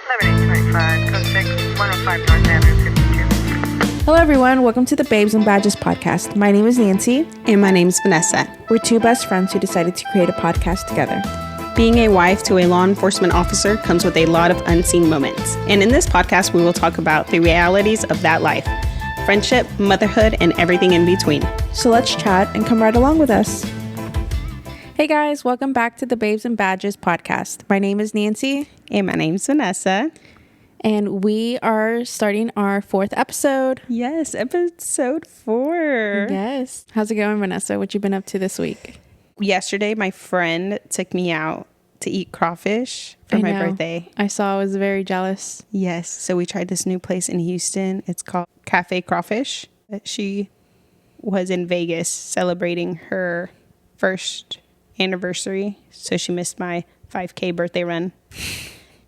11-825, code 6, 105 North Avenue, 52. Hello everyone, welcome to the Babes and Badges podcast. My name is Nancy. And my name's Vanessa. We're two best friends who decided to create a podcast together. Being a wife to a law enforcement officer comes with a lot of unseen moments. And in this podcast, we will talk about the realities of that life, friendship, motherhood, and everything in between. So let's chat and come right along with us. Hey guys, welcome back to the Babes and Badges podcast. My name is Nancy. And my name's Vanessa. And we are starting our 4th episode. Yes, episode 4. Yes. How's it going, Vanessa? What you been up to this week? Yesterday, my friend took me out to eat crawfish for my birthday. I saw. I was very jealous. Yes. So we tried this new place in Houston. It's called Cafe Crawfish. She was in Vegas celebrating her first anniversary. So she missed my 5K birthday run.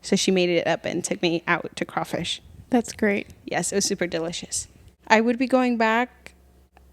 So she made it up and took me out to crawfish. That's great. Yes, it was super delicious. I would be going back,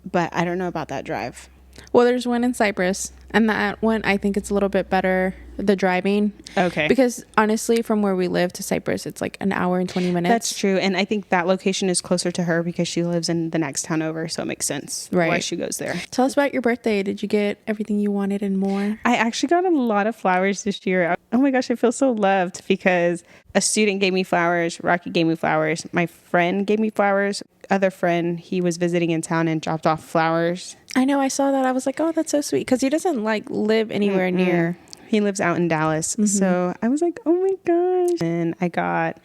but I don't know about that drive. Well, there's one in Cyprus, and that one, I think it's a little bit better, the driving. Okay. Because honestly, from where we live to Cyprus, it's like an hour and 20 minutes. That's true. And I think that location is closer to her because she lives in the next town over. So it makes sense why she goes there. Tell us about your birthday. Did you get everything you wanted and more? I actually got a lot of flowers this year. Oh my gosh, I feel so loved because a student gave me flowers. Rocky gave me flowers. My friend gave me flowers. Other friend, he was visiting in town and dropped off flowers. I know. I saw that. I was like, oh, that's so sweet. Because he doesn't like live anywhere near. He lives out in Dallas. Mm-hmm. So I was like, oh my gosh. And I got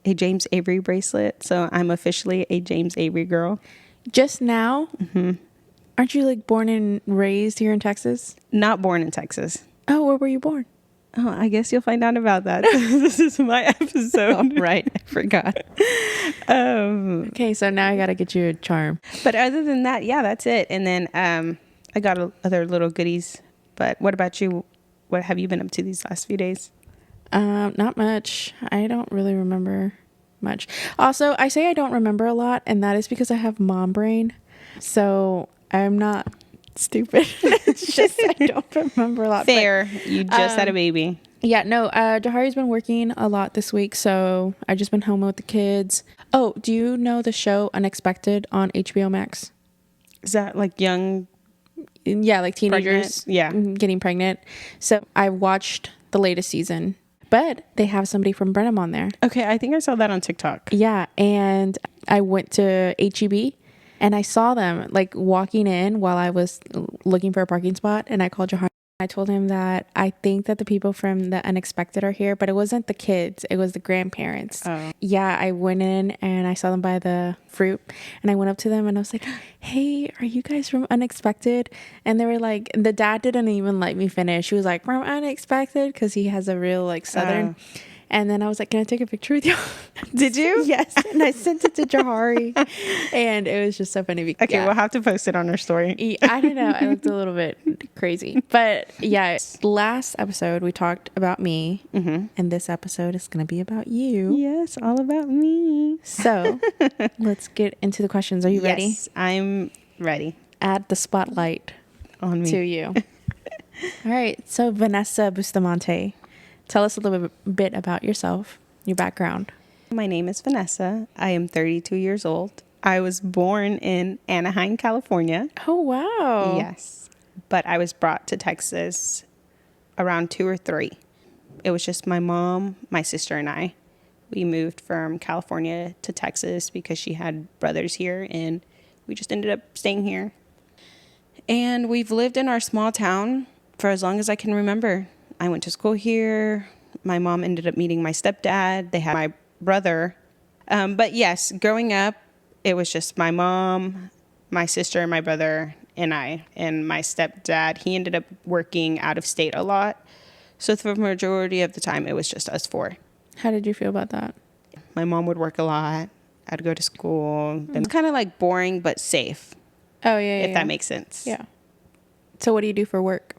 a James Avery bracelet. So I'm officially a James Avery girl. Just now? Mm-hmm. Aren't you like born and raised here in Texas? Not born in Texas. Oh, where were you born? Oh, I guess you'll find out about that. This is my episode. Oh, right. I forgot. Okay, so now I got to get you a charm. But other than that, yeah, that's it. And then I got other little goodies. But what about you? What have you been up to these last few days? Not much. I don't really remember much. Also, I say I don't remember a lot, and that is because I have mom brain. So I'm not stupid. It's just I don't remember a lot. Fair. But, you just had a baby. Yeah, no, Jahari's been working a lot this week, so I've just been home with the kids. Oh, do you know the show Unexpected on HBO Max? Is that like young? Yeah, like teenagers getting pregnant. So I watched the latest season, but they have somebody from Brenham on there. Okay, I think I saw that on TikTok. Yeah, and I went to HEB. And I saw them like walking in while I was looking for a parking spot. And I called Jahar. I told him that I think that the people from the Unexpected are here, but it wasn't the kids. It was the grandparents. Oh. Yeah, I went in and I saw them by the fruit. And I went up to them and I was like, hey, are you guys from Unexpected? And they were like, the dad didn't even let me finish. He was like, from Unexpected? Because he has a real like Southern. And then I was like, can I take a picture with you? Did you? Yes. And I sent it to Jahari. And it was just so funny. Okay, we'll have to post it on our story. I don't know. I looked a little bit crazy. But yeah, last episode we talked about me. Mm-hmm. And this episode is going to be about you. Yes, all about me. So let's get into the questions. Are you ready? Yes, I'm ready. Add the spotlight on me to you. All right. So Vanessa Bustamante. Tell us a little bit about yourself, your background. My name is Vanessa. I am 32 years old. I was born in Anaheim, California. Oh, wow. Yes. But I was brought to Texas around 2 or 3. It was just my mom, my sister, and I. We moved from California to Texas because she had brothers here, and we just ended up staying here. And we've lived in our small town for as long as I can remember. I went to school here. My mom ended up meeting my stepdad. They had my brother. But yes, growing up, it was just my mom, my sister, my brother, and I. And my stepdad, he ended up working out of state a lot. So for the majority of the time, it was just us 4. How did you feel about that? My mom would work a lot. I'd go to school. It's kind of like boring, but safe. Oh, yeah, if that makes sense. Yeah. So what do you do for work?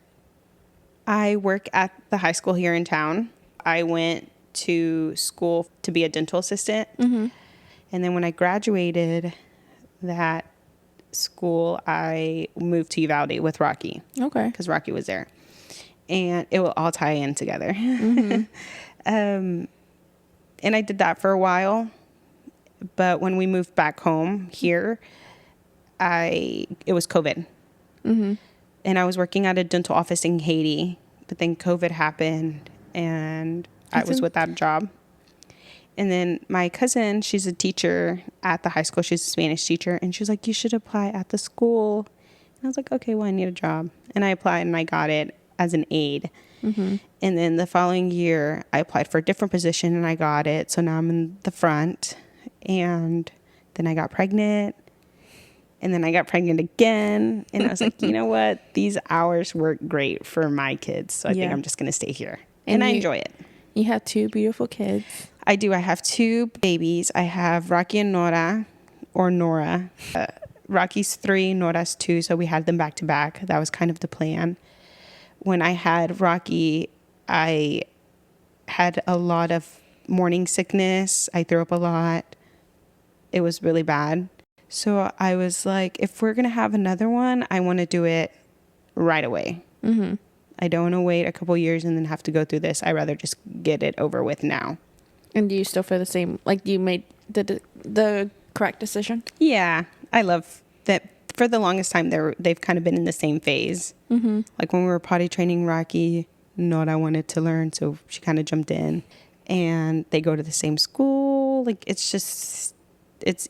I work at the high school here in town. I went to school to be a dental assistant. Mm-hmm. And then when I graduated that school, I moved to Uvalde with Rocky. Okay. Because Rocky was there. And it will all tie in together. Mm-hmm. And I did that for a while. But when we moved back home here, it was COVID. Mm-hmm. And I was working at a dental office in Haiti. But then COVID happened and I was without a job. And then my cousin, she's a teacher at the high school. She's a Spanish teacher. And she was like, you should apply at the school. And I was like, okay, well, I need a job. And I applied and I got it as an aide. Mm-hmm. And then the following year, I applied for a different position and I got it. So now I'm in the front. And then I got pregnant. And then I got pregnant again. And I was like, you know what? These hours work great for my kids. So I think I'm just going to stay here. And I enjoy it. You have 2 beautiful kids. I do. I have 2 babies. I have Rocky and Nora, or Nora. Rocky's 3, Nora's 2. So we had them back to back. That was kind of the plan. When I had Rocky, I had a lot of morning sickness. I threw up a lot. It was really bad. So I was like, if we're going to have another one, I want to do it right away. Mm-hmm. I don't want to wait a couple years and then have to go through this. I'd rather just get it over with now. And do you still feel the same? Like you made the correct decision? Yeah. I love that. For the longest time, they've kind of been in the same phase. Mm-hmm. Like when we were potty training Rocky, Nora wanted to learn, so she kind of jumped in. And they go to the same school. Like it's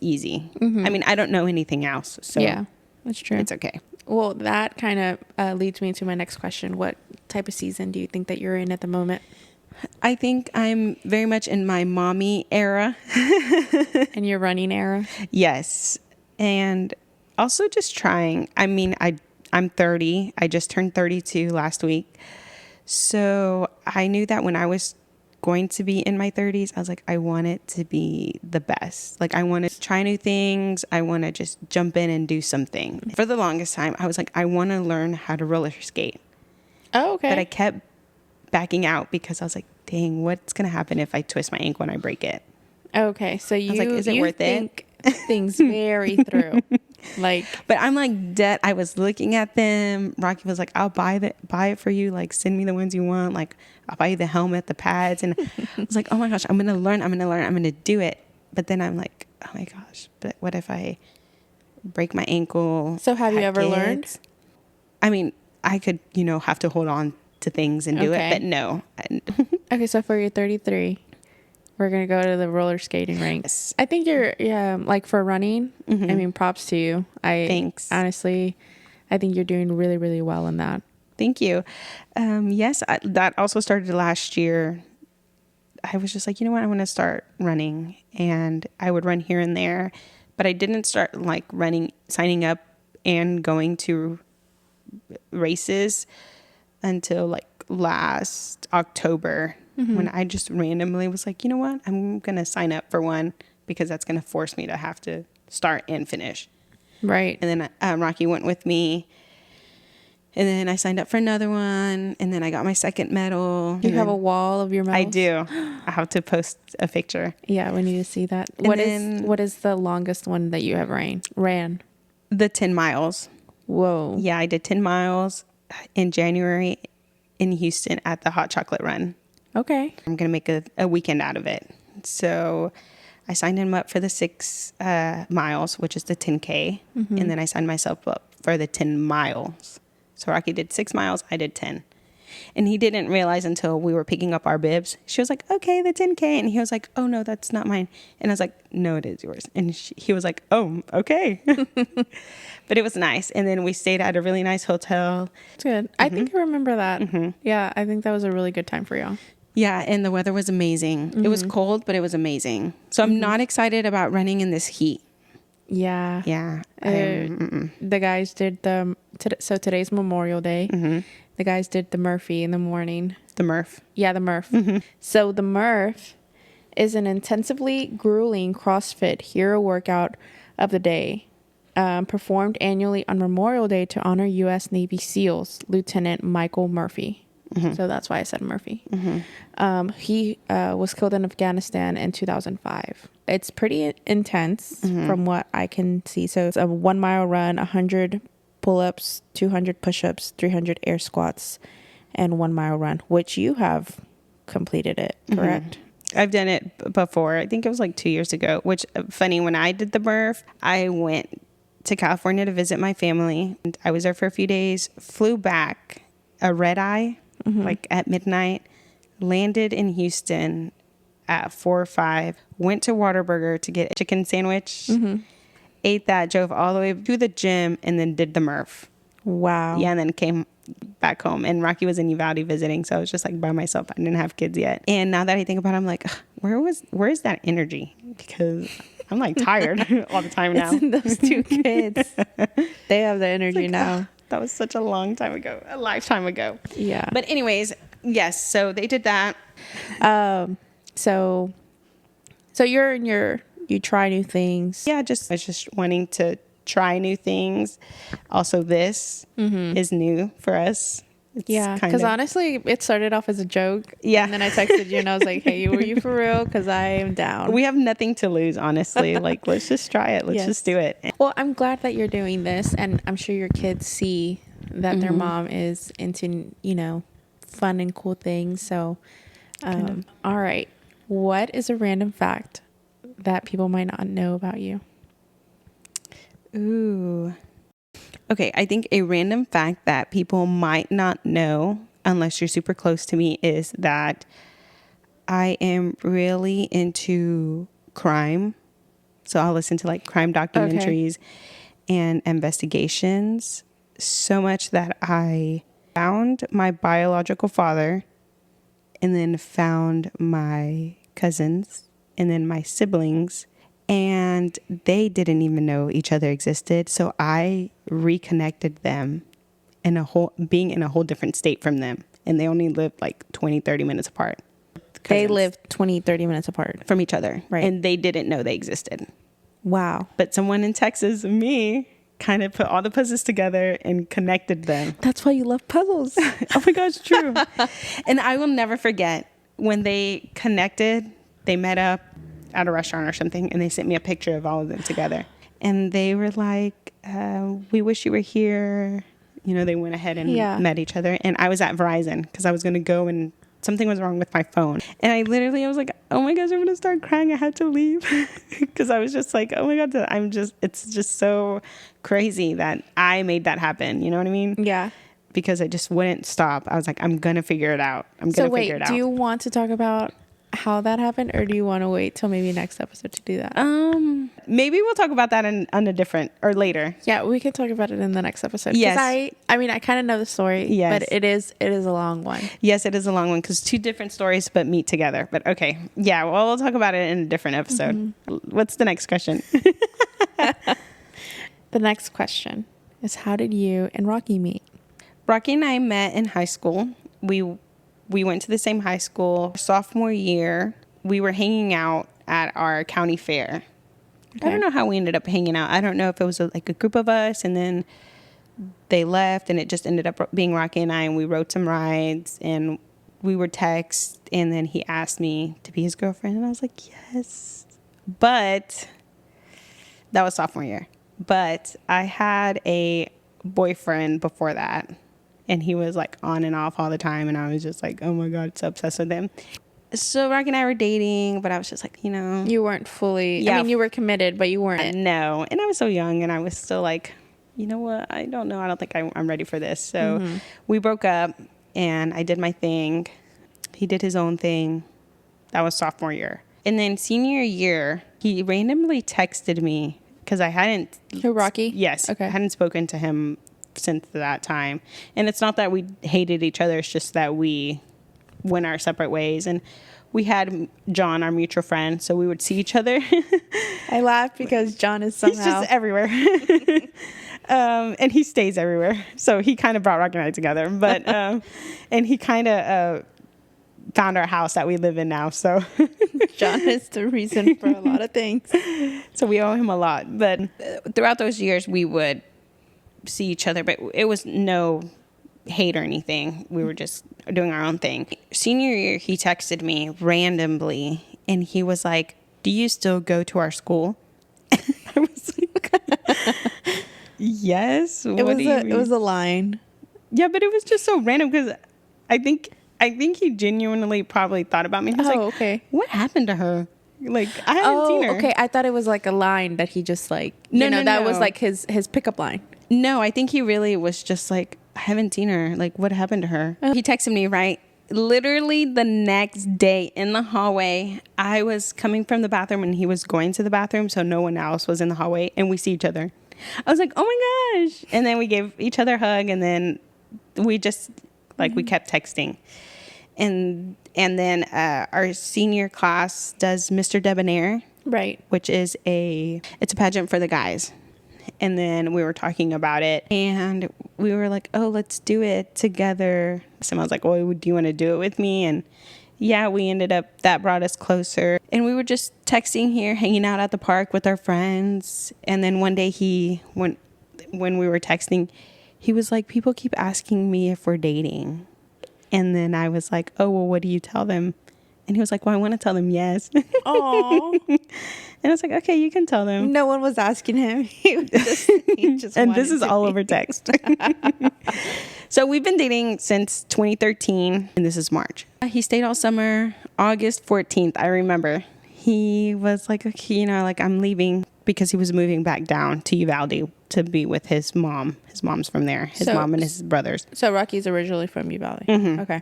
easy. Mm-hmm. I mean, I don't know anything else, so yeah, that's true. It's okay. Well, that kind of leads me to my next question. What type of season do you think that you're in at the moment? I think I'm very much in my mommy era. In your running era? Yes. And also just trying. I mean, I'm 30. I just turned 32 last week. So I knew that when I was going to be in my 30s, I was like, I want it to be the best. Like I want to try new things. I want to just jump in and do something. For the longest time, I was like, I want to learn how to roller skate. Oh, okay. But I kept backing out because I was like, dang, what's going to happen if I twist my ankle and I break it? Okay. So you, like, is it worth think things very through. Like, but I'm like dead. I was looking at them. Rocky was like, I'll buy it for you. Like, send me the ones you want. Like, I'll buy you the helmet, the pads. And I was like, oh my gosh, I'm going to learn. I'm going to do it. But then I'm like, oh my gosh, but what if I break my ankle? So have you ever learned? I mean, I could, have to hold on to things and do it, but no. Okay. So for your 33, we're going to go to the roller skating rink. Yes. I think you're, like for running, Mm-hmm. I mean, props to you. Thanks. Honestly, I think you're doing really, really well in that. Thank you. Yes, that also started last year. I was just like, you know what? I want to start running. And I would run here and there. But I didn't start like signing up and going to races until like last October. Mm-hmm. When I just randomly was like, you know what? I'm going to sign up for one because that's going to force me to have to start and finish. Right. And then Rocky went with me. And then I signed up for another one. And then I got my second medal. You have a wall of your medals? I do. I have to post a picture. Yeah, we need to see that. And What is the longest one that you have ran? The 10 miles. Whoa. Yeah, I did 10 miles in January in Houston at the Hot Chocolate Run. Okay. I'm going to make a weekend out of it. So I signed him up for the 6 miles, which is the 10K. Mm-hmm. And then I signed myself up for the 10 miles. So Rocky did 6 miles. I did 10. And he didn't realize until we were picking up our bibs. She was like, okay, the 10K. And he was like, oh, no, that's not mine. And I was like, no, it is yours. And he was like, oh, okay. But it was nice. And then we stayed at a really nice hotel. That's good. Mm-hmm. I think I remember that. Mm-hmm. Yeah, I think that was a really good time for y'all. Yeah, and the weather was amazing. Mm-hmm. It was cold, but it was amazing. So I'm not excited about running in this heat. Yeah. Yeah. The guys did so today's Memorial Day. Mm-hmm. The guys did the Murphy in the morning. The Murph. Yeah, the Murph. Mm-hmm. So the Murph is an intensively grueling CrossFit hero workout of the day, performed annually on Memorial Day to honor U.S. Navy SEALs Lieutenant Michael Murphy. Mm-hmm. So that's why I said Murphy. Mm-hmm. He was killed in Afghanistan in 2005. It's pretty intense from what I can see. So it's a 1 mile run, 100 pull-ups, 200 push-ups, 300 air squats, and 1 mile run, which you have completed it, correct? I've done it before. I think it was like 2 years ago, which funny, when I did the birth, I went to California to visit my family. And I was there for a few days, flew back a red eye, like at midnight, landed in Houston at 4 or 5, went to Whataburger to get a chicken sandwich, ate that, drove all the way to the gym, and then did the MRF. Wow. Yeah, and then came back home. And Rocky was in Uvalde visiting, so I was just like by myself. I didn't have kids yet. And now that I think about it, I'm like, where is that energy? Because I'm like tired all the time now. It's in those two kids. They have the energy like, now. That was such a long time ago, a lifetime ago. Yeah. But anyways, yes, so they did that. So you try new things. Yeah, I was just wanting to try new things. Also, this is new for us. It's Yeah, because honestly, it started off as a joke. Yeah. And then I texted you and I was like, hey, were you for real? Because I am down. We have nothing to lose, honestly. Like, let's just try it. Let's just do it. Well, I'm glad that you're doing this. And I'm sure your kids see that their mom is into, fun and cool things. So, all right. What is a random fact that people might not know about you? Ooh. Okay, I think a random fact that people might not know, unless you're super close to me, is that I am really into crime. So I'll listen to like crime documentaries and investigations, so much that I found my biological father and then found my cousins and then my siblings, and they didn't even know each other existed. So I reconnected them being in a whole different state from them. And they only lived like 20, 30 minutes apart. They lived 20, 30 minutes apart from each other. Right. And they didn't know they existed. Wow. But someone in Texas, me, kind of put all the puzzles together and connected them. That's why you love puzzles. Oh my gosh, true. And I will never forget when they connected, they met up at a restaurant or something, and they sent me a picture of all of them together. And they were like, we wish you were here. They went ahead and met each other. And I was at Verizon because I was going to go, and something was wrong with my phone. And I was like, oh my gosh, I'm going to start crying. I had to leave because I was just like, oh my God, it's just so crazy that I made that happen. You know what I mean? Yeah. Because I just wouldn't stop. I was like, I'm going to figure it out. Figure it out. Do you want to talk about how that happened, or do you want to wait till maybe next episode to do that? Maybe we'll talk about that on a different or later. Yeah, we can talk about it in the next episode. Yes. I mean, I kind of know the story. Yes. But it is a long one. Yes, it is a long one because 2 different stories but meet together. But okay. Yeah, well, we'll talk about it in a different episode. What's the next question? The next question is, how did you and Rocky meet? Rocky and I met in high school. We went to the same high school. Sophomore year, we were hanging out at our county fair. Okay. I don't know how we ended up hanging out. I don't know if it was like a group of us and then they left and it just ended up being Rocky and I, and we rode some rides and we were text, and then he asked me to be his girlfriend and I was like, yes. But that was sophomore year. But I had a boyfriend before that. And he was like on and off all the time. And I was just like, oh my God, so obsessed with him. So Rocky and I were dating, but I was just like, You weren't fully, Yeah. I mean, you were committed, but you weren't. No. And I was so young and I was still like, you know what? I don't know. I don't think I'm ready for this. So we broke up and I did my thing. He did his own thing. That was sophomore year. And then senior year, he randomly texted me because I hadn't. Who, Rocky? Yes. Okay. I hadn't spoken to him since that time. And it's not that we hated each other. It's just that we went our separate ways. And we had John, our mutual friend, so we would see each other. I laughed because John is somehow... He's just everywhere. And he stays everywhere. So he kind of brought Rocky and I together. But and he kind of found our house that we live in now. So John is the reason for a lot of things. So we owe him a lot. But throughout those years, we would see each other, but it was no hate or anything. We were just doing our own thing. Senior year, he texted me randomly and he was like, do you still go to our school? I was like, yes. It was a line. Yeah, but it was just so random because I think I think he genuinely probably thought about me. He was like, okay. what happened to her? Like, I haven't seen her. Okay. I thought it was like a line that he just like, No, that was no. like his pickup line. No, I think he really was just like, I haven't seen her. Like, what happened to her? He texted me, right? Literally the next day in the hallway, I was coming from the bathroom and he was going to the bathroom, so no one else was in the hallway, and we see each other. I was like, oh my gosh. And then we gave each other a hug, and then we just, like, we kept texting. And then our senior class does Mr. Debonair. Right. Which is it's a pageant for the guys. And then we were talking about it, and we were like, oh, let's do it together. Someone was like, well, do you want to do it with me? And yeah, we ended up, that brought us closer. And we were just texting here, hanging out at the park with our friends. And then one day when we were texting, he was like, people keep asking me if we're dating. And then I was like, oh, well, what do you tell them? And he was like, well, I want to tell them yes. Oh. And I was like, okay, you can tell them. No one was asking him. He just And this is all be. over text. So we've been dating since 2013, and this is March. He stayed all summer. August 14th, I remember. He was like, okay, like, I'm leaving, because he was moving back down to Uvalde to be with his mom. His mom's from there. His mom and his brothers. So Rocky's originally from Uvalde. Mm-hmm. Okay.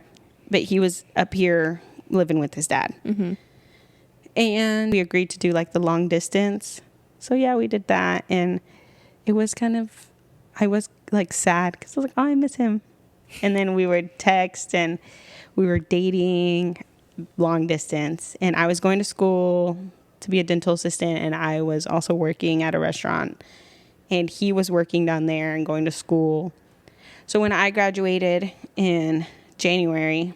But he was up here living with his dad. Mm-hmm. And we agreed to do like the long distance. So yeah, we did that. And it was I was like sad, because I was like, oh, I miss him. And then we would text, and we were dating long distance. And I was going to school to be a dental assistant, and I was also working at a restaurant. And he was working down there and going to school. So when I graduated in January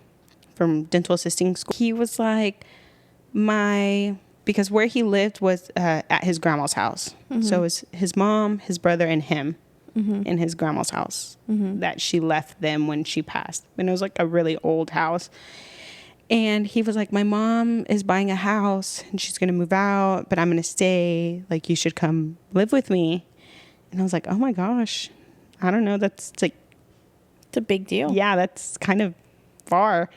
from dental assisting school, he was like, because where he lived was at his grandma's house. Mm-hmm. So it was his mom, his brother, and him in his grandma's house that she left them when she passed. And it was like a really old house. And he was like, my mom is buying a house and she's going to move out, but I'm going to stay. Like, you should come live with me. And I was like, oh my gosh, I don't know. That's like, it's a big deal. Yeah, that's kind of far.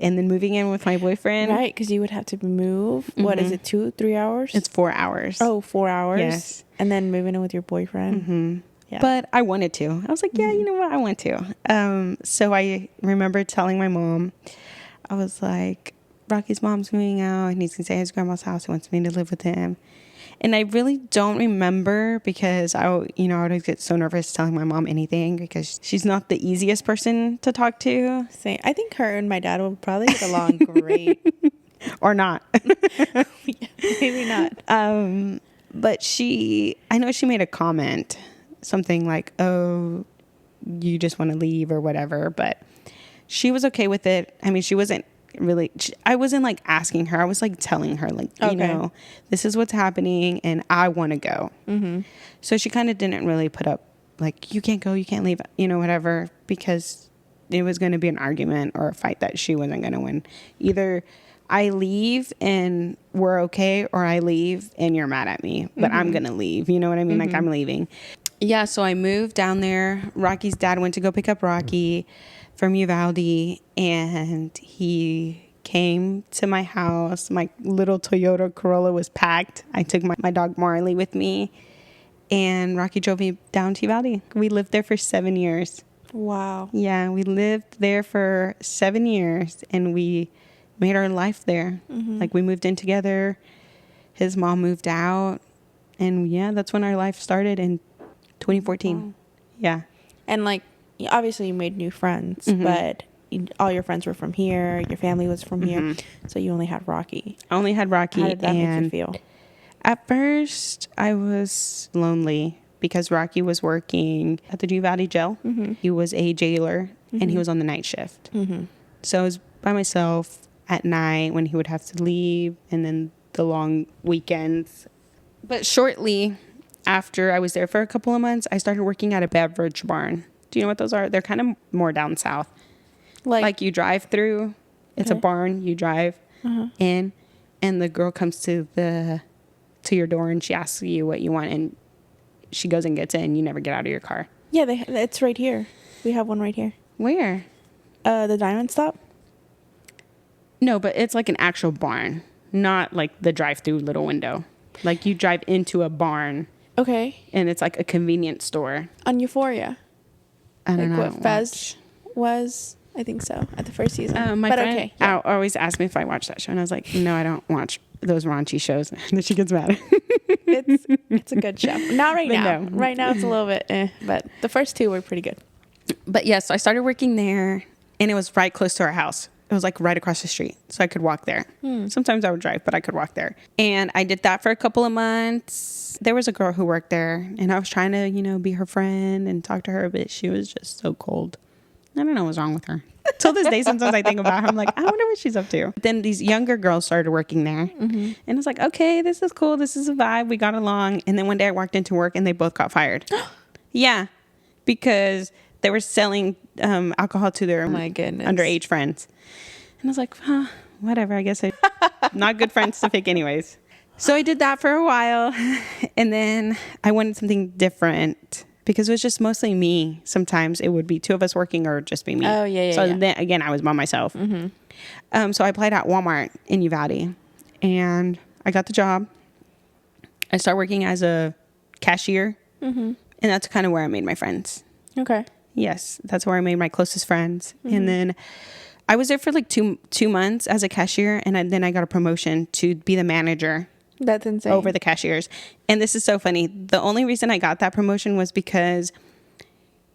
And then moving in with my boyfriend. Right, because you would have to move. Mm-hmm. What is it, 2-3 hours? It's 4 hours. Oh, 4 hours? Yes. And then moving in with your boyfriend? Mm-hmm. Yeah. But I wanted to. I was like, yeah, you know what? I want to. So I remember telling my mom, I was like, Rocky's mom's moving out, and he's going to stay at his grandma's house. He wants me to live with him. And I really don't remember, because I would get so nervous telling my mom anything, because she's not the easiest person to talk to. Same. I think her and my dad will probably get along great. Or not. Maybe not. But I know she made a comment, something like, oh, you just want to leave or whatever. But she was okay with it. I mean, she wasn't really, I wasn't like asking her. I was like telling her, like, okay, this is what's happening and I want to go. Mm-hmm. So she kind of didn't really put up like, you can't go, you can't leave, whatever, because it was going to be an argument or a fight that she wasn't going to win. Either I leave and we're okay, or I leave and you're mad at me, but I'm going to leave. You know what I mean? Like, I'm leaving. Yeah. So I moved down there. Rocky's dad went to go pick up Rocky from Uvalde, and he came to my house. My little Toyota Corolla was packed. I took my dog Marley with me, and Rocky drove me down to Uvalde. We lived there for 7 years. Wow. Yeah, we lived there for 7 years, and we made our life there. Mm-hmm. Like, we moved in together. His mom moved out, and yeah, that's when our life started in 2014. Wow. Yeah. And like, obviously you made new friends, but all your friends were from here. Your family was from here. So you only had Rocky. I only had Rocky. How did that make you feel? At first, I was lonely because Rocky was working at the Uvalde jail. Mm-hmm. He was a jailer, and he was on the night shift. Mm-hmm. So I was by myself at night when he would have to leave, and then the long weekends. But shortly after I was there for a couple of months, I started working at a beverage barn. Do you know what those are? They're kind of more down south. Like you drive through. It's a barn. You drive in, and the girl comes to your door, and she asks you what you want, and she goes and gets in. You never get out of your car. Yeah, it's right here. We have one right here. Where? The Diamond Stop. No, but it's like an actual barn, not like the drive-through little window. Like you drive into a barn Okay. and it's like a convenience store. On Euphoria. I don't Like know. what Fez was. I think so. At the first season. My but friend okay. Yeah. always asked me if I watched that show, and I was like, no, I don't watch those raunchy shows. And then she gets mad. It's a good show. Not right But now. no. Right now it's a little bit but the first two were pretty good. But yes, so I started working there, and it was right close to our house. It was like right across the street, so I could walk there. Sometimes I would drive, but I could walk there. And I did that for a couple of months. There was a girl who worked there, and I was trying to, be her friend and talk to her, but she was just so cold. I don't know what's wrong with her. Till this day, sometimes I think about her. I'm like, I wonder what she's up to. But then these younger girls started working there. And it's like, okay, this is cool. This is a vibe. We got along. And then one day I walked into work and they both got fired. Yeah. Because they were selling alcohol to their My goodness. underage friends. And I was like, whatever. I guess not good friends to pick anyways. So I did that for a while. And then I wanted something different. Because it was just mostly me. Sometimes it would be two of us working or just be me. Oh, yeah. So then again, I was by myself. So I applied at Walmart in Uvalde. And I got the job. I started working as a cashier. And that's kind of where I made my friends. Okay. Yes, that's where I made my closest friends. And then I was there for like two months as a cashier. And then I got a promotion to be the manager. That's insane. Over the cashiers. And this is so funny. The only reason I got that promotion was because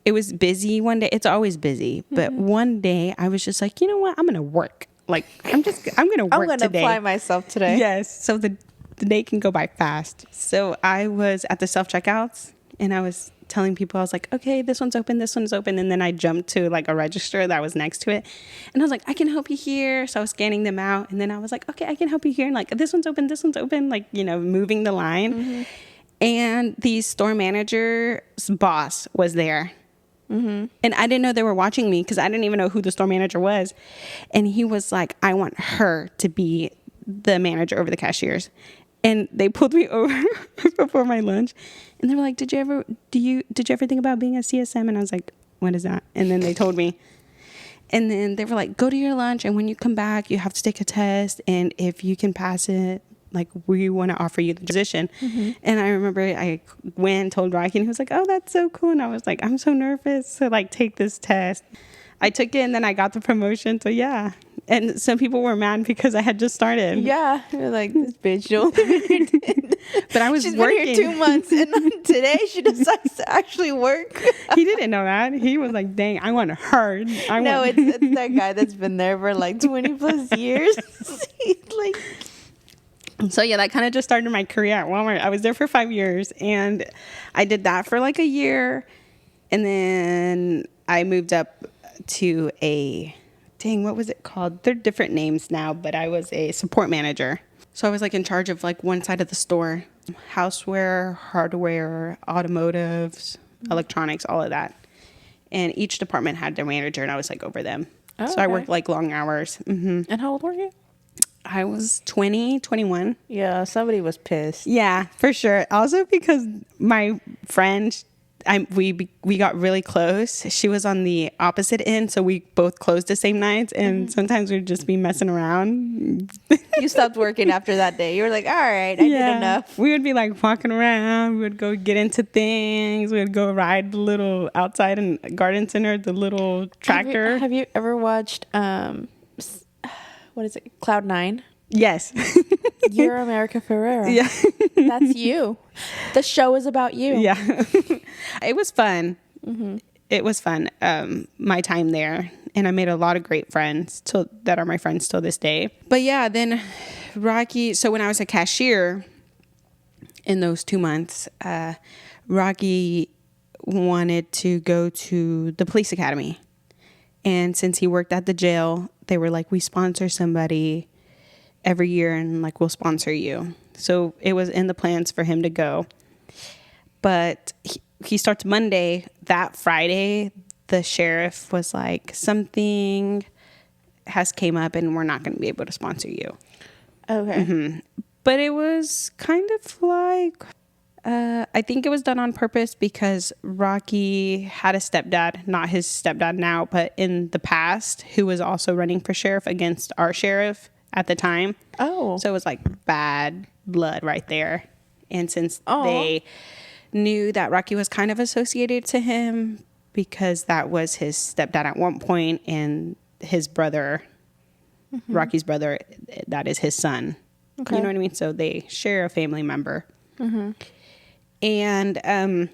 it was busy one day. It's always busy. But one day I was just like, you know what? I'm going to work. Like, I'm going to work I'm going to today. apply myself today. Yes. So the day can go by fast. So I was at the self-checkouts and I was telling people, I was like, okay, this one's open, this one's open. And then I jumped to like a register that was next to it. And I was like, I can help you here. So I was scanning them out. And then I was like, okay, I can help you here. And like, this one's open, like, moving the line. And the store manager's boss was there. And I didn't know they were watching me because I didn't even know who the store manager was. And he was like, I want her to be the manager over the cashiers. And they pulled me over before my lunch. And they were like, did you ever think about being a CSM? And I was like, what is that? And then they told me. And then they were like, go to your lunch. And when you come back, you have to take a test. And if you can pass it, like, we want to offer you the position. And I remember I went and told Rocky, and he was like, oh, that's so cool. And I was like, I'm so nervous to like take this test. I took it and then I got the promotion. So yeah. And some people were mad because I had just started. Yeah. You're like, this bitch. But I was She's working. been here 2 months and today she decides to actually work. He didn't know that. He was like, dang, I want her. It's that guy that's been there for like 20 plus years. Like, so yeah, that kind of just started my career at Walmart. I was there for 5 years and I did that for like a year. And then I moved up to what was it called? They're different names now, but I was a support manager. So I was like in charge of like one side of the store, houseware, hardware, automotives, electronics, all of that. And each department had their manager and I was like over them. Oh, so I worked like long hours. And how old were you? I was 20, 21. Yeah, somebody was pissed. Yeah, for sure. Also because my friend, we got really close. She was on the opposite end, so we both closed the same nights, and sometimes we'd just be messing around. You stopped working after that day. You were like, all right, I did enough. We would be like walking around. We would go get into things. We would go ride the little outside in garden center, the little tractor. Have you ever watched, what is it, Cloud 9? Yes. You're America Ferrera. Yeah. That's you. The show is about you. Yeah. It was fun. It was fun, my time there. And I made a lot of great friends that are my friends till this day. But yeah, then Rocky, so when I was a cashier in those 2 months, Rocky wanted to go to the police academy. And since he worked at the jail, they were like, we sponsor somebody every year and like, we'll sponsor you. So it was in the plans for him to go. But he starts Monday. That Friday, the sheriff was like, something has came up and we're not going to be able to sponsor you. Okay. But it was kind of like I think it was done on purpose because Rocky had a stepdad, not his stepdad now, but in the past, who was also running for sheriff against our sheriff at the time. Oh. So it was like bad blood right there. And since Aw. they knew that Rocky was kind of associated to him because that was his stepdad at one point, and his brother, Rocky's brother, that is his son. Okay. You know what I mean? So they share a family member. And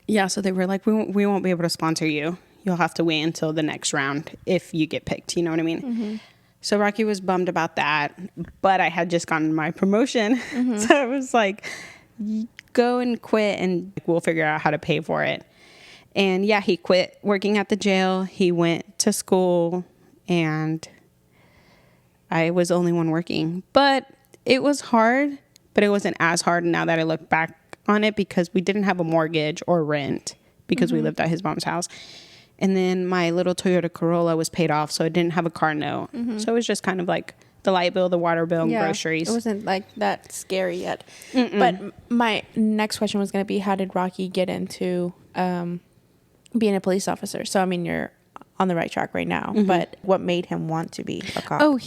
yeah, so they were like, we won't be able to sponsor you. You'll have to wait until the next round if you get picked. You know what I mean? So Rocky was bummed about that, but I had just gotten my promotion. So I was like, go and quit and we'll figure out how to pay for it. And yeah, he quit working at the jail. He went to school, and I was the only one working. But it was hard, but it wasn't as hard now that I look back on it, because we didn't have a mortgage or rent because we lived at his mom's house. And then my little Toyota Corolla was paid off, so I didn't have a car note. So it was just kind of like the light bill, the water bill, and groceries. It wasn't like that scary yet. But my next question was going to be, how did Rocky get into being a police officer? So, I mean, you're on the right track right now, but what made him want to be a cop? Oh,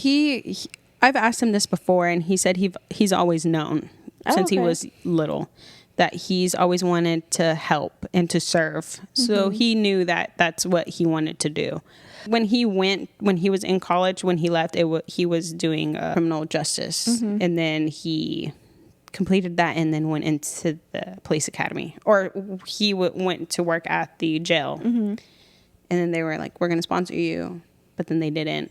I've asked him this before, and he said he's always known since he was little that he's always wanted to help and to serve. So he knew that that's what he wanted to do. When he was in college, when he left, he was doing criminal justice, and then he completed that and then went into the police academy, or he went to work at the jail. And then they were like, we're going to sponsor you, but then they didn't.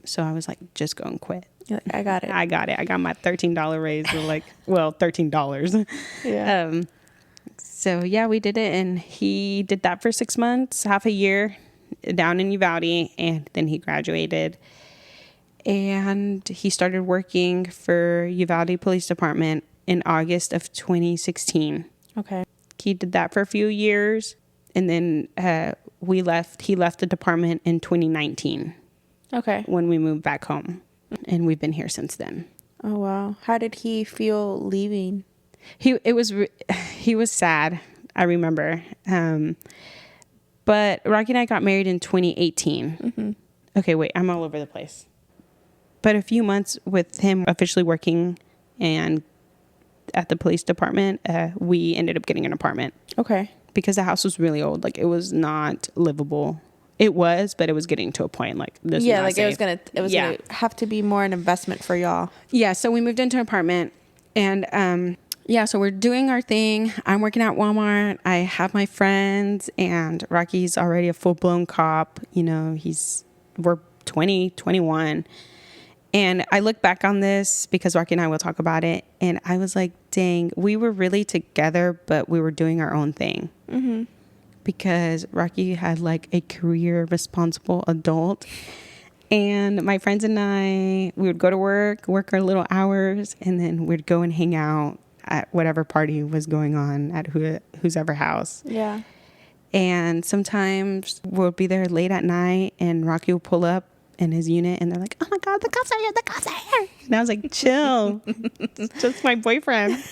So I was like, just go and quit. You're like, I got it. I got it. I got my $13 raise. $13. Yeah. So yeah, we did it, and he did that for 6 months, half a year down in Uvalde, and then he graduated, and he started working for Uvalde Police Department in August of 2016. Okay. He did that for a few years, and then he left the department in 2019. Okay. When we moved back home, and we've been here since then. Oh, wow. How did he feel leaving? He was sad, I remember. But Rocky and I got married in 2018. Okay, wait, I'm all over the place. But a few months with him officially working and at the police department, we ended up getting an apartment. Okay. Because the house was really old. Like, it was not livable. It was, but it was getting to a point like this. Yeah, is not like safe. it was gonna have to be more an investment for y'all. Yeah, so we moved into an apartment, and so we're doing our thing. I'm working at Walmart. I have my friends, and Rocky's already a full-blown cop. You know, we're 20, 21. And I look back on this because Rocky and I will talk about it, and I was like, dang, we were really together, but we were doing our own thing. Because Rocky had like a career responsible adult, and my friends and I, we would go to work our little hours, and then we'd go and hang out at whatever party was going on at whose ever house. Yeah. And sometimes we'll be there late at night, and Rocky will pull up in his unit, and they're like, oh my God, the cops are here, the cops are here. And I was like, chill. It's just my boyfriend.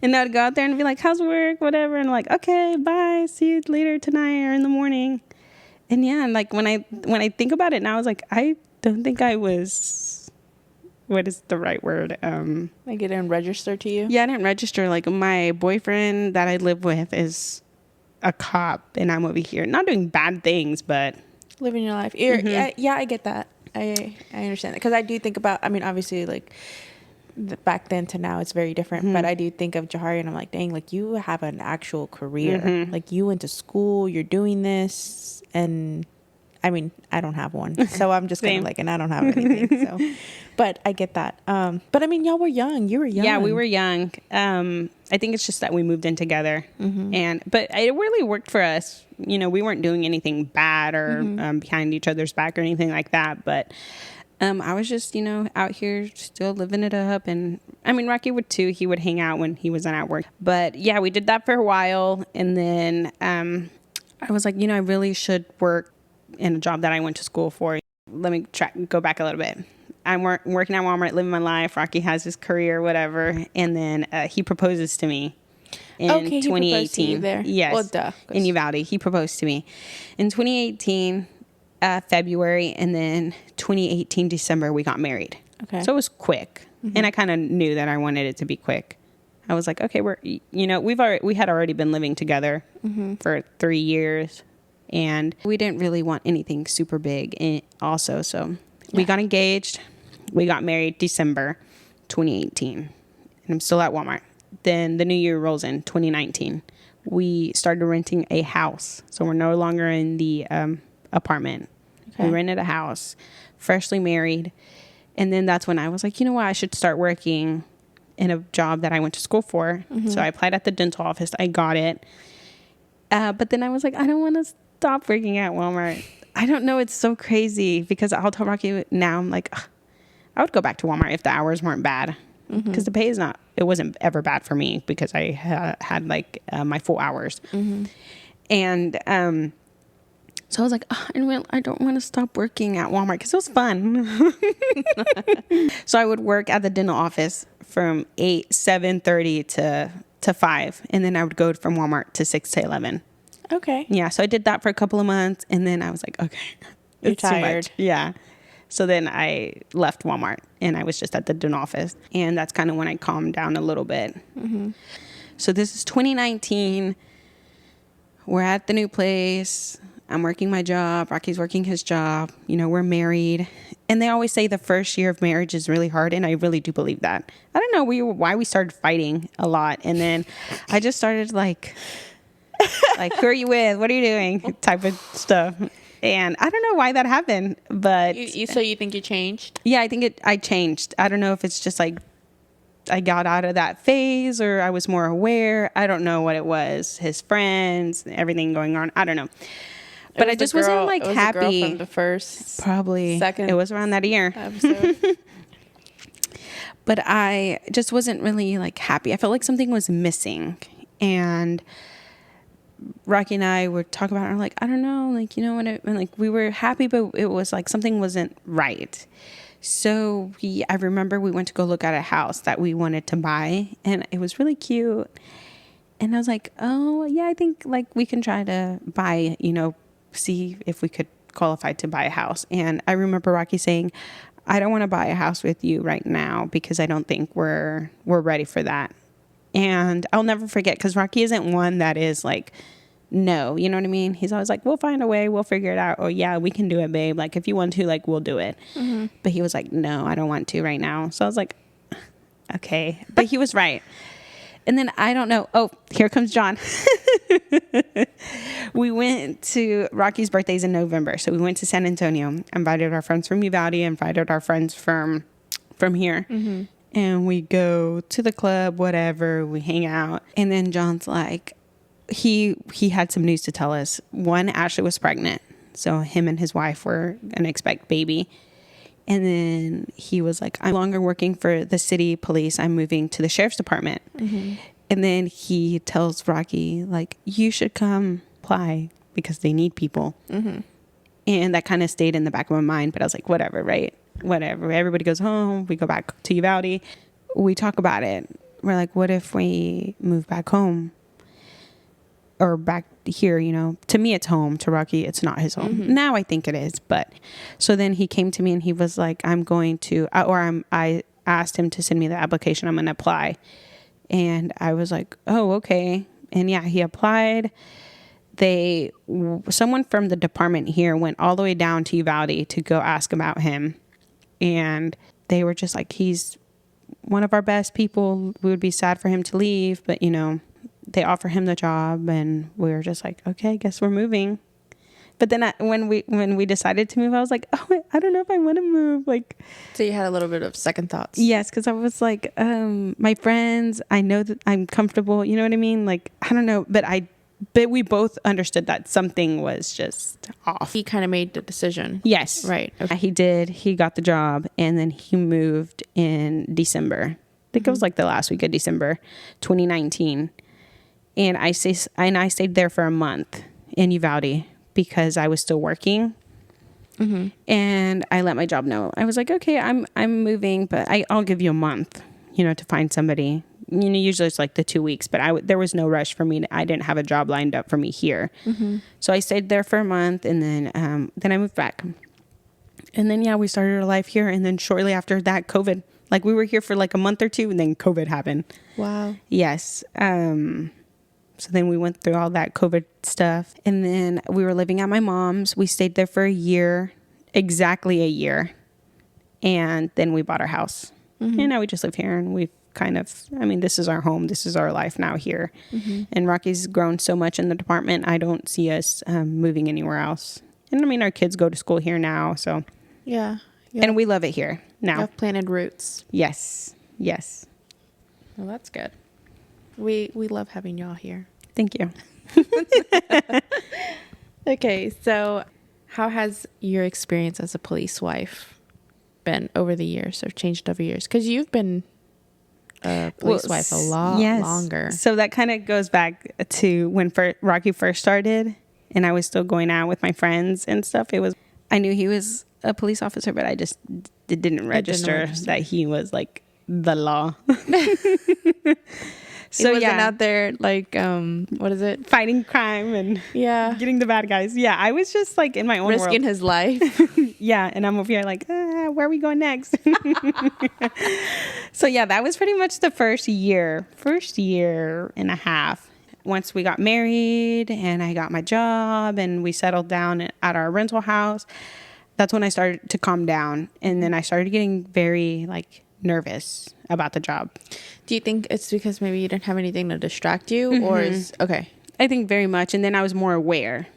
And I'd go out there and be like, how's work, whatever. And like, okay, bye, see you later tonight or in the morning. And yeah, and like when I think about it now, I was like, I don't think I was, what is the right word? Like it didn't register to you? Yeah, I didn't register. Like, my boyfriend that I live with is a cop, and I'm over here not doing bad things, but Living your life. Yeah, I get that. I understand that. Because I do think about, I mean, obviously, like, back then to now, it's very different. But I do think of Jahari, and I'm like, dang, like, you have an actual career. Like, you went to school, you're doing this. And, I mean, I don't have one. So I'm just kind of like, and I don't have anything. So, but I get that. But, I mean, y'all were young. You were young. Yeah, we were young. I think it's just that we moved in together. But it really worked for us. You know, we weren't doing anything bad or behind each other's back or anything like that. But I was just, you know, out here still living it up. And I mean, Rocky would too. He would hang out when he wasn't at work. But yeah, we did that for a while. And then I was like, you know, I really should work in a job that I went to school for. Let me go back a little bit. I'm working at Walmart, living my life. Rocky has his career, whatever. And then he proposes to me in Okay, he proposed to 2018. you there. Yes. Well, duh. In Uvalde. He proposed to me in 2018, February. And then 2018, December, we got married. Okay. So it was quick. And I kind of knew that I wanted it to be quick. I was like, okay, we had already been living together for 3 years. And we didn't really want anything super big also. So we got engaged. We got married December 2018. And I'm still at Walmart. Then the new year rolls in, 2019. We started renting a house. So we're no longer in the apartment. Okay. We rented a house, freshly married. And then that's when I was like, you know what? I should start working in a job that I went to school for. So I applied at the dental office. I got it. But then I was like, I don't want to stop working at Walmart. I don't know. It's so crazy because I'll tell Rocky now, I'm like, ugh, I would go back to Walmart if the hours weren't bad. Because the pay it wasn't ever bad for me because I had like my full hours. And so I was like, oh, I don't want to stop working at Walmart because it was fun. So I would work at the dental office from 7:30 to 5. And then I would go from Walmart to 6 to 11. Okay. Yeah. So I did that for a couple of months. And then I was like, okay, You're it's too tired. much. Yeah. So then I left Walmart and I was just at the dental office. And that's kind of when I calmed down a little bit. So this is 2019. We're at the new place. I'm working my job. Rocky's working his job. We're married. And they always say the first year of marriage is really hard. And I really do believe that. I don't know why we started fighting a lot. And then I just started like, who are you with? What are you doing? Type of stuff. And I don't know why that happened, but So you think you changed? yeah, I think I changed. I don't know if it's just like I got out of that phase or I was more aware. I don't know what it was. His friends, everything going on. I don't know. But I just wasn't like happy. From the first, probably second. It was around that year. Episode. But I just wasn't really like happy. I felt like something was missing. And Rocky and I would talk about it. I'm like, I don't know, we were happy, but it was like something wasn't right. So I remember we went to go look at a house that we wanted to buy, and it was really cute. And I was like, oh yeah, I think like we can try to buy, see if we could qualify to buy a house. And I remember Rocky saying, I don't want to buy a house with you right now because I don't think we're ready for that. And I'll never forget because Rocky isn't one that is like, no, you know what I mean? He's always like, we'll find a way. We'll figure it out. Oh, yeah, we can do it, babe. Like, if you want to, like, we'll do it. But he was like, no, I don't want to right now. So I was like, okay. But he was right. And then I don't know. Oh, here comes John. We went to Rocky's birthday's in November. So we went to San Antonio, invited our friends from Uvalde, invited our friends from here. And we go to the club, whatever, we hang out. And then John's like, he had some news to tell us. One, Ashley was pregnant. So him and his wife were going to expect baby. And then he was like, I'm no longer working for the city police. I'm moving to the sheriff's department. And then he tells Rocky, like, you should come apply because they need people. And that kind of stayed in the back of my mind. But I was like, whatever, right? Whatever. Everybody goes home. We go back to Uvalde. We talk about it. We're like, what if we move back home? Or back here, To me, it's home. To Rocky, it's not his home. Now I think it is. But so then he came to me and he was like, I asked him to send me the application. I'm going to apply. And I was like, oh, okay. And yeah, he applied. Someone from the department here went all the way down to Uvalde to go ask about him. And they were just like, he's one of our best people. We would be sad for him to leave, but they offer him the job, and we were just like, okay, I guess we're moving. But then when we decided to move, I was like, oh, I don't know if I want to move. Like, So you had a little bit of second thoughts. yes, because I was like, my friends, I know that I'm comfortable. You know what I mean? Like, I don't know, but we both understood that something was just off. He kind of made the decision. Yes. Right. Okay. He did. He got the job, and then he moved in December. I think it was like the last week of December, 2019. And I stayed there for a month in Uvalde because I was still working. And I let my job know. I was like, okay, I'm moving, but I'll give you a month, to find somebody. Usually it's like the 2 weeks, but there was no rush for me. I didn't have a job lined up for me here. So I stayed there for a month, and then I moved back. And then, we started our life here. And then shortly after that, COVID, like we were here for like a month or two, and then COVID happened. Wow. Yes. So then we went through all that COVID stuff. And then we were living at my mom's. We stayed there for a year, exactly a year. And then we bought our house. And now we just live here, and we've this is our home. This is our life now here. And Rocky's grown so much in the department. I don't see us moving anywhere else. And our kids go to school here now. So Yeah. And we love it here now. You have planted roots. Yes. Well, that's good. We love having y'all here. Thank you. Okay, so how has your experience as a police wife been over the years, or changed over years? Because you've been a police wife a lot longer. So that kind of goes back to when Rocky first started, and I was still going out with my friends and stuff. I knew he was a police officer, but I just didn't register that he was like the law. So he wasn't out there like what is it, fighting crime and getting the bad guys. I was just like in my own risking world. his life. And I'm over here like, where are we going next? So that was pretty much the first year and a half. Once we got married and I got my job and we settled down at our rental house, that's when I started to calm down. And then I started getting very like nervous about the job. Do you think it's because maybe you didn't have anything to distract you, or is okay? I think very much. And then I was more aware.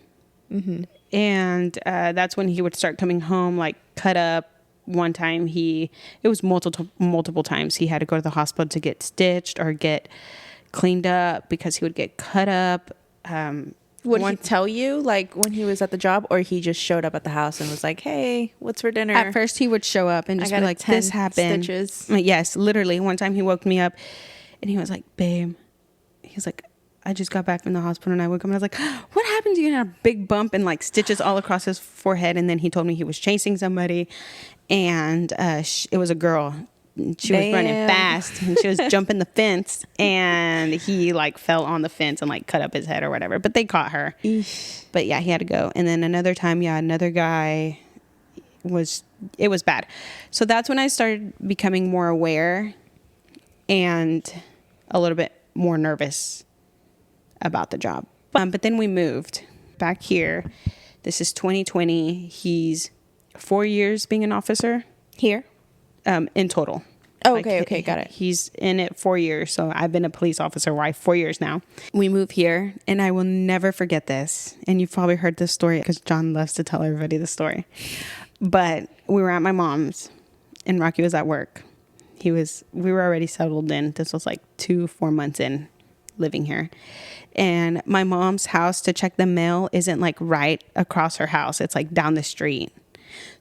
And that's when he would start coming home like cut up. One time it was multiple times he had to go to the hospital to get stitched or get cleaned up because he would get cut up. Would he tell you like when he was at the job, or he just showed up at the house and was like, hey, what's for dinner? At first he would show up and just be like, this happened. Stitches. Yes, literally. One time he woke me up and he was like, babe, he's like, I just got back from the hospital and I woke up and I was like, what happened to you? And a big bump and like stitches all across his forehead. And then he told me he was chasing somebody, and it was a girl. She was running fast and she was jumping the fence, and he like fell on the fence and like cut up his head or whatever, but they caught her. Eesh. But he had to go. And then another time, another guy it was bad. So that's when I started becoming more aware and a little bit more nervous about the job. But then we moved back here. This is 2020. He's 4 years being an officer here. In total. Oh, okay, got it. He's in it 4 years, so I've been a police officer 4 years now. We moved here, and I will never forget this. And you've probably heard this story because John loves to tell everybody the story. But we were at my mom's, and Rocky was at work. We were already settled in. This was like 4 months in living here. And my mom's house to check the mail isn't like right across her house. It's like down the street.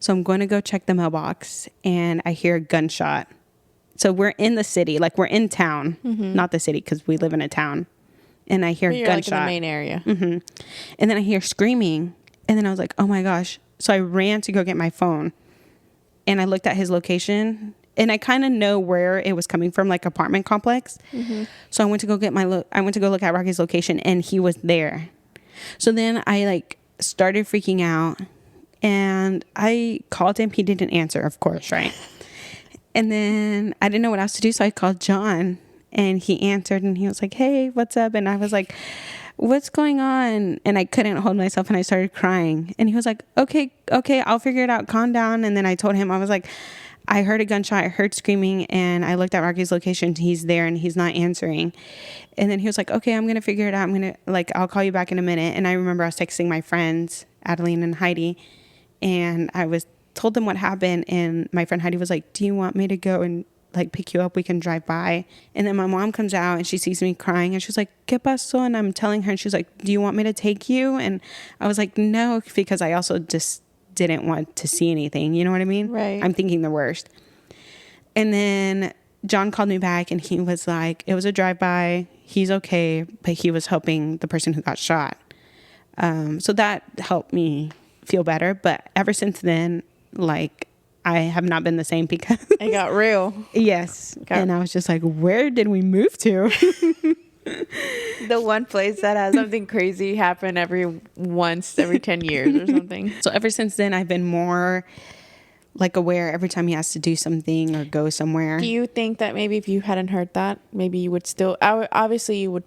So I'm going to go check the mailbox, and I hear a gunshot. So we're in the city, like we're in town, not the city because we live in a town. And I hear a gunshot. Like in the main area. And then I hear screaming, and then I was like, oh my gosh. So I ran to go get my phone, and I looked at his location, and I kind of know where it was coming from, like apartment complex. So I went to go look at Rocky's location, and he was there. So then I like started freaking out. And I called him. He didn't answer, of course, right? And then I didn't know what else to do, so I called John, and he answered, and he was like, hey, what's up? And I was like, what's going on? And I couldn't hold myself, and I started crying. And he was like, okay, I'll figure it out. Calm down. And then I told him, I was like, I heard a gunshot. I heard screaming, and I looked at Rocky's location. He's there, and he's not answering. And then he was like, okay, I'm going to figure it out. I'll call you back in a minute. And I remember I was texting my friends, Adeline and Heidi, and I told them what happened, and my friend Heidi was like, do you want me to go and like pick you up? We can drive by. And then my mom comes out, and she sees me crying, and she's like, ¿Qué pasó? And I'm telling her, and she's like, do you want me to take you? And I was like, no, because I also just didn't want to see anything. You know what I mean? Right. I'm thinking the worst. And then John called me back, and he was like, it was a drive-by. He's okay, but he was helping the person who got shot. So that helped me feel better. But ever since then, like, I have not been the same because It got real. yes. And I was just like, where did we move to? The one place that has something crazy happen every 10 years or something. So ever since then, I've been more like aware every time he has to do something or go somewhere. Do you think that maybe if you hadn't heard that, maybe you would still, obviously you would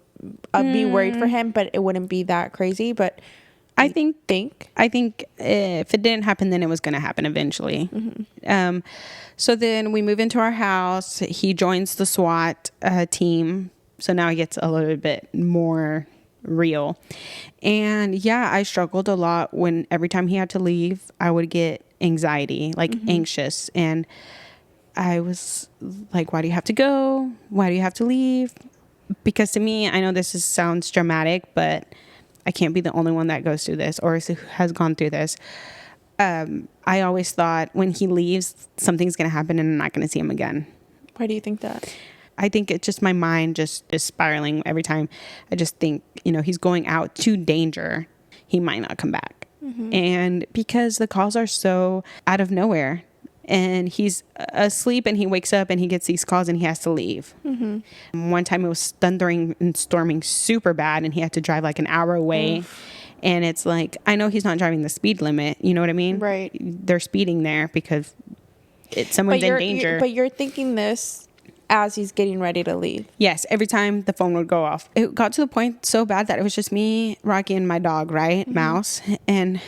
be worried for him, but it wouldn't be that crazy. But I think if it didn't happen, then it was going to happen eventually. So then we move into our house. He joins the SWAT team. So now it gets a little bit more real. And yeah, I struggled a lot when every time he had to leave, I would get anxiety, like anxious. And I was like, why do you have to go? Why do you have to leave? Because to me, I know sounds dramatic, but I can't be the only one that goes through this or has gone through this. I always thought when he leaves, something's going to happen and I'm not going to see him again. Why do you think that? I think it's just my mind just is spiraling every time. I just think, he's going out to danger. He might not come back. And because the calls are so out of nowhere and he's asleep and he wakes up and he gets these calls and he has to leave. One time it was thundering and storming super bad and he had to drive like an hour away. And it's like, I know he's not driving the speed limit. You know what I mean? Right. They're speeding there because someone's in danger. But you're thinking this as he's getting ready to leave. Yes, every time the phone would go off. It got to the point so bad that it was just me, Rocky, and my dog, right? Mouse. And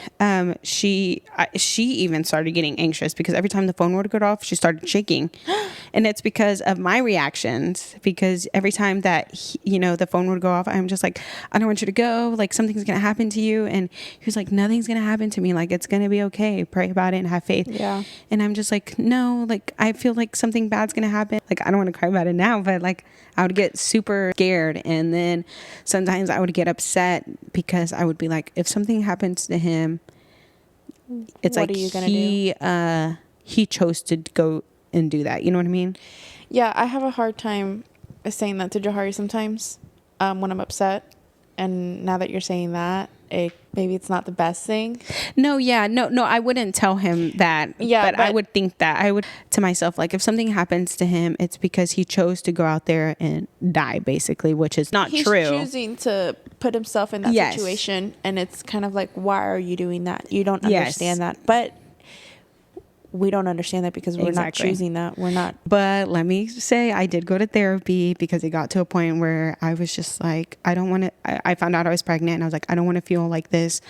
she even started getting anxious because every time the phone would go off, she started shaking. And it's because of my reactions. Because every time that, the phone would go off, I'm just like, I don't want you to go. Like, something's going to happen to you. And he was like, nothing's going to happen to me. Like, it's going to be okay. Pray about it and have faith. Yeah. And I'm just like, no, like, I feel like something bad's going to happen. Like, I don't want to cry about it now, but like I would get super scared. And then sometimes I would get upset because I would be like, if something happens to him, it's what like are you gonna do? He chose to go and do that. You know what I mean? Yeah, I have a hard time saying that to Jahari sometimes when I'm upset. And now that you're saying that, maybe it's not the best thing. No, I wouldn't tell him that. Yeah, but I would think that. I would to myself, like, if something happens to him, it's because he chose to go out there and die, basically, which is not true. He's choosing to put himself in that situation, and it's kind of like, why are you doing that? You don't understand that. But we don't understand that because we're not choosing that. We're not. But let me say, I did go to therapy because it got to a point where I was just like, I don't want to, I found out I was pregnant and I was like, I don't want to feel like this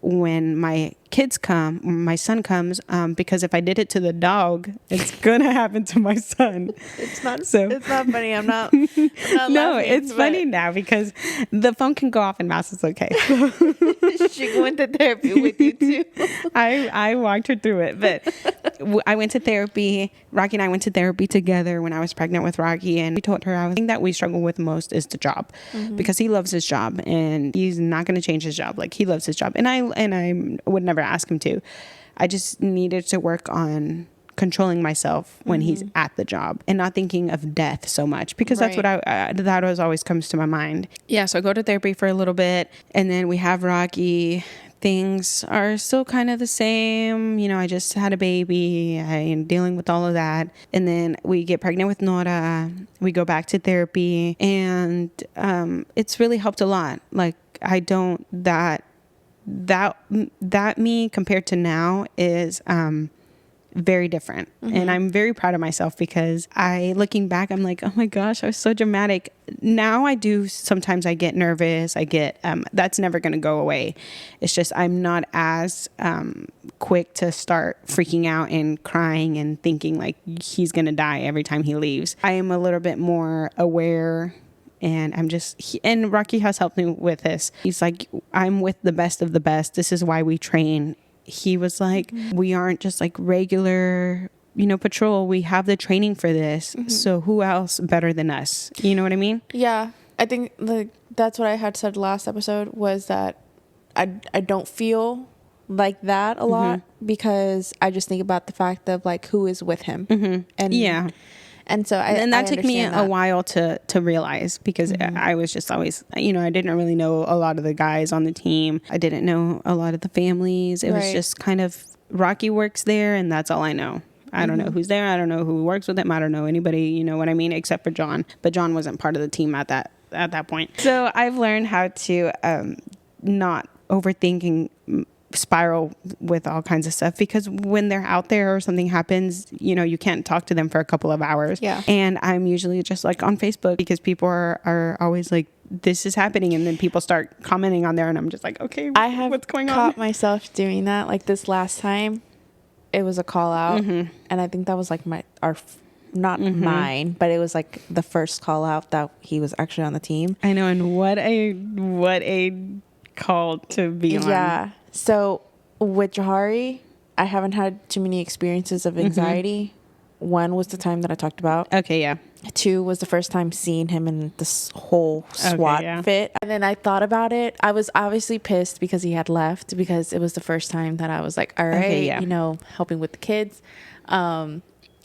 when my kids come, my son comes, because if I did it to the dog, it's gonna happen to my son. It's not funny. I'm not no, laughing, it's funny now because the phone can go off and Mouse is okay. She went to therapy with you too. I walked her through it, but I went to therapy. Rocky and I went to therapy together when I was pregnant with Rocky, and we told her I think that we struggle with most is the job, because he loves his job and he's not going to change his job. Like, he loves his job, and I would never ask him to. I just needed to work on controlling myself when he's at the job and not thinking of death so much, because that's what that always comes to my mind. Yeah, so I go to therapy for a little bit, and then we have Rocky. Things are still kind of the same. I just had a baby. I am dealing with all of that. And then we get pregnant with Nora. We go back to therapy, and it's really helped a lot. Like, I don't, that me compared to now is very different. And I'm very proud of myself, because looking back, I'm like, oh my gosh, I was so dramatic. Now sometimes I get nervous. I get, that's never going to go away. It's just, I'm not as quick to start freaking out and crying and thinking like he's going to die every time he leaves. I am a little bit more aware. And and Rocky has helped me with this. He's like, I'm with the best of the best. This is why we train. He was like, we aren't just like regular, patrol. We have the training for this. So who else better than us? You know what I mean? Yeah. I think that's what I had said last episode, was that I don't feel like that a lot, because I just think about the fact of like who is with him. And And so and that I took me understand a that. while to realize, because I was just always, I didn't really know a lot of the guys on the team. I didn't know a lot of the families. It was Right. just kind of Rocky works there, and that's all I know. I don't know who's there. I don't know who works with him. I don't know anybody, you know what I mean, except for John. But John wasn't part of the team at that point. So I've learned how to not overthinking, spiral with all kinds of stuff, because when they're out there or something happens, you can't talk to them for a couple of hours. Yeah. And I'm usually just like on Facebook, because people are always like, this is happening, and then people start commenting on there, and I'm just like, okay, I have what's going caught on? myself doing that. Like this last time, it was a call out, and I think that was like not mine, but it was like the first call out that he was actually on the team. I know, and what a call to be on. Yeah. So with Jahari, I haven't had too many experiences of anxiety. One was the time that I talked about. Okay, yeah. 2 was the first time seeing him in this whole SWAT yeah. fit. And then I thought about it. I was obviously pissed because he had left, because it was the first time that I was like, all right, Okay, yeah. helping with the kids. And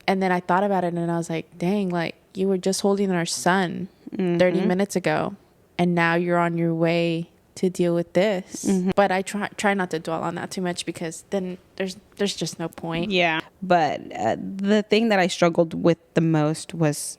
then I thought about it, and I was like, dang, like you were just holding our son 30 minutes ago, and now you're on your way to deal with this. But I try not to dwell on that too much, because then there's just no point. Yeah. But the thing that I struggled with the most was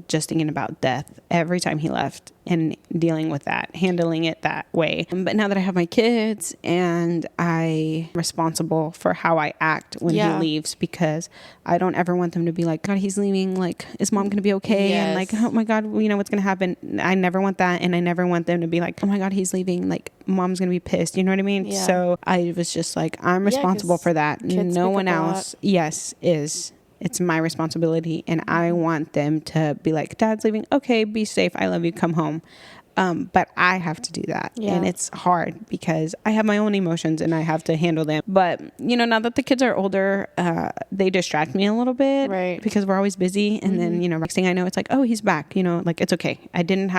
just thinking about death every time he left, and dealing with that, handling it that way. But now that I have my kids, and I'm responsible for how I act when he leaves, because I don't ever want them to be like, God, he's leaving, like, is mom gonna be okay? And like, oh my God, what's gonna happen? I never want that. And I never want them to be like, oh my God, he's leaving, like mom's gonna be pissed, you know what I mean? Yeah. So I was just like, I'm responsible for that. No one else is. It's my responsibility, and I want them to be like, Dad's leaving. Okay, be safe. I love you. Come home. But I have to do that. Yeah. And it's hard, because I have my own emotions, and I have to handle them. But, now that the kids are older, they distract me a little bit. Right. Because we're always busy. And then, next thing I know, it's like, oh, he's back. Like, it's okay. I didn't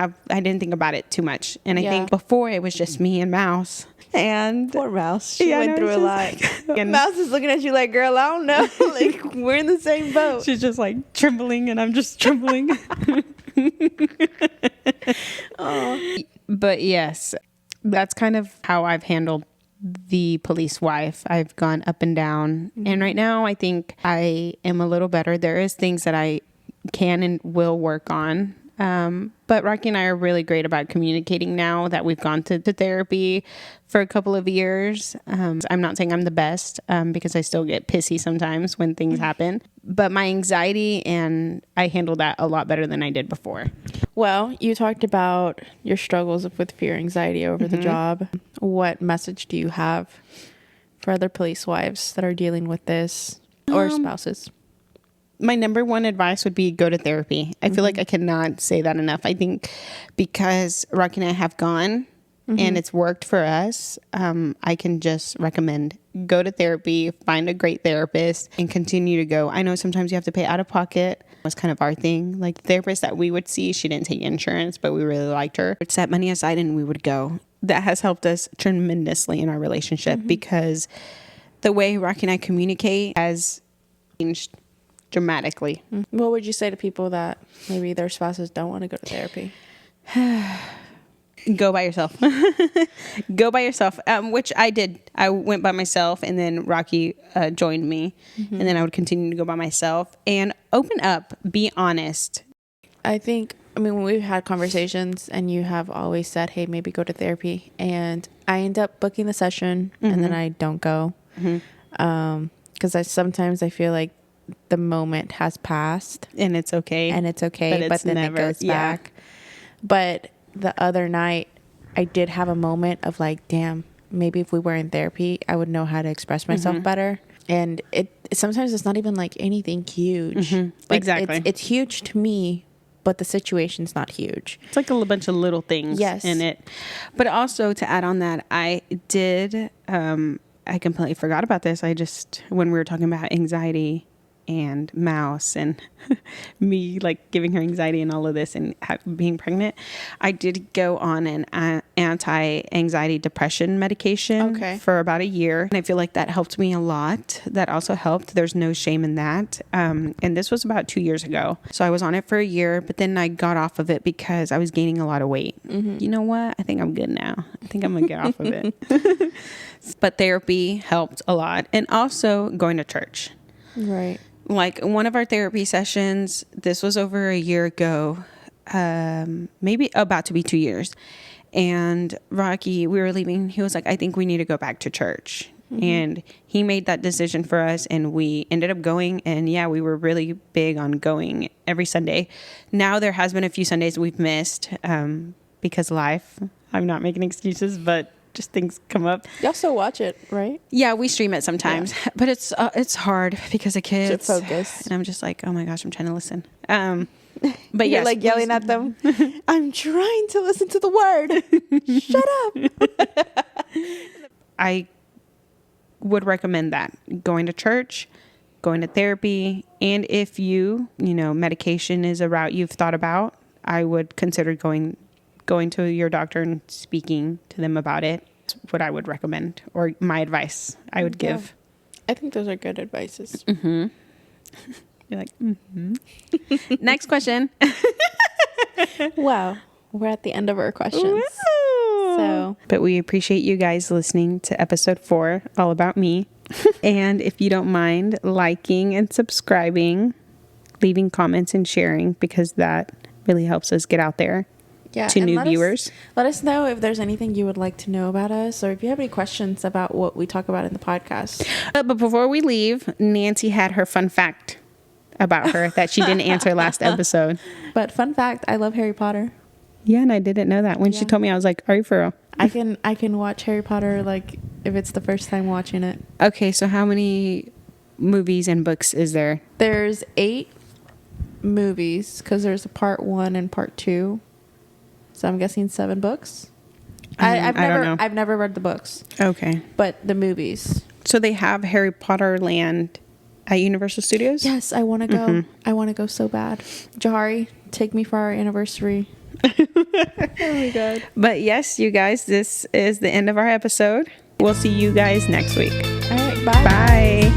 think about it too much. And I think before it was just me and Mouse. And Poor Mouse. She went no, through a lot. and Mouse is looking at you like, girl, I don't know. Like, we're in the same boat. she's just like trembling, and I'm just trembling. But yes, that's kind of how I've handled the police wife. I've gone up and down. And right now I think I am a little better. There is things that I can and will work on. But Rocky and I are really great about communicating now that we've gone to therapy for a couple of years. I'm not saying I'm the best, because I still get pissy sometimes when things happen, but my anxiety, and I handle that a lot better than I did before. Well, you talked about your struggles with fear, anxiety over the job. What message do you have for other police wives that are dealing with this, or spouses? My number one advice would be go to therapy. I feel like I cannot say that enough. I think because Rocky and I have gone and it's worked for us, I can just recommend go to therapy, find a great therapist, and continue to go. I know sometimes you have to pay out of pocket. It was kind of our thing. Like the therapist that we would see, she didn't take insurance, but we really liked her. We'd set money aside and we would go. That has helped us tremendously in our relationship, because the way Rocky and I communicate has changed dramatically. What would you say to people that maybe their spouses don't want to go to therapy? Go by yourself. Go by yourself, which I did. I went by myself, and then Rocky joined me, and then I would continue to go by myself and open up, be honest. I think, when we've had conversations and you have always said, hey, maybe go to therapy, and I end up booking the session and then I don't go. Because sometimes I feel like the moment has passed And it's okay. but then it goes back. But the other night I did have a moment of like, damn, maybe if we were in therapy, I would know how to express myself better. And it sometimes it's not even like anything huge. Like, Exactly. It's huge to me, but the situation's not huge. It's like a bunch of little things in it. But also, to add on that, I did, I completely forgot about this. When we were talking about anxiety and Mouse and me like giving her anxiety and all of this and being pregnant, I did go on an anti-anxiety depression medication for about a year. And I feel like that helped me a lot. That also helped. There's no shame in that. And this was about 2 years ago. So I was on it for a year, but then I got off of it because I was gaining a lot of weight. You know what? I think I'm good now. I think I'm going to get off of it. But therapy helped a lot. And also going to church. Right. Like one of our therapy sessions, this was over a year ago, maybe about to be 2 years. And Rocky, we were leaving. He was like, I think we need to go back to church. And he made that decision for us. And we ended up going. And yeah, we were really big on going every Sunday. Now there has been a few Sundays we've missed because life. I'm not making excuses, but just things come up. You also watch it, right? Yeah, we stream it sometimes, but it's hard because of kids. To focus. And I'm just like, oh my gosh, I'm trying to listen. But You're yes, like yelling at them. I'm trying to listen to the word. Shut up. I would recommend that going to church, going to therapy, and if medication is a route you've thought about, I would consider going to your doctor and speaking to them about it. That's what I would recommend, or my advice I would give. I think those are good advices. You're like, Next question. Wow. We're at the end of our questions. Woo! So, but we appreciate you guys listening to episode 4, all about me. And if you don't mind liking and subscribing, leaving comments and sharing, because that really helps us get out there. To new viewers. Let us know if there's anything you would like to know about us, or if you have any questions about what we talk about in the podcast. But before we leave, Nancy had her fun fact about her that she didn't answer last episode. But fun fact, I love Harry Potter. Yeah, and I didn't know that. When she told me, I was like, are you for real? I can watch Harry Potter like if it's the first time watching it. Okay, so how many movies and books is there? There's 8 movies because there's a part 1 and part 2. So I'm guessing 7 books. I don't know. I've never read the books. Okay. But the movies. So they have Harry Potter Land at Universal Studios? Yes, I want to go. I want to go so bad. Jahari, take me for our anniversary. Oh my God. But yes, you guys, this is the end of our episode. We'll see you guys next week. All right, bye. Bye.